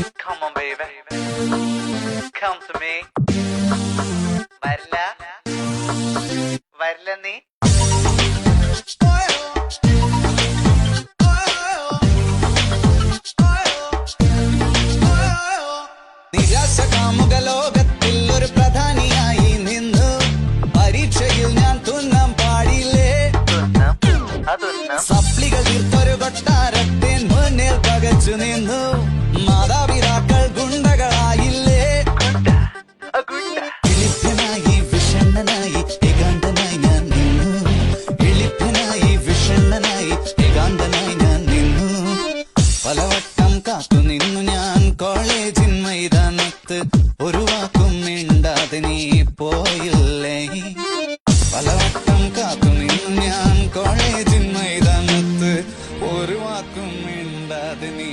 Come on, baby. Come to me. വരില്ല വരില്ല നീ. നിരാശ കാമുക ലോകത്തിൽ ഒരു പ്രധാനിയായി നിന്നു. പരീക്ഷയിൽ ഞാൻ തുന്നാൻ പാടില്ലേ. സപ്ലികൾ തീർത്തൊരു കൊട്ടാരത്തിൻ മുന്നിൽ പകച്ചു നിന്നു. മാതാപിതാക്കൾ ഗുണ്ടകളായില്ലേ. എളിപ്പനായി വിഷണ്ണനായി ഏകാന്തനായി ഞാൻ നിന്നു. എളിപ്പനായി വിഷണ്ണനായി ഏകാന്തനായി ഞാൻ നിന്നു. പലവട്ടം കാത്തു നിന്നു ഞാൻ കോളേജിൻ മൈതാനത്ത്. ഒരു വാക്കും മിണ്ടാതെ നീ പോയില്ലേ. പലവട്ടം കാത്തു നിന്നു ഞാൻ കോളേജിൻ മൈതാനത്ത്. ഒരു വാക്കും മിണ്ടാതെ നീ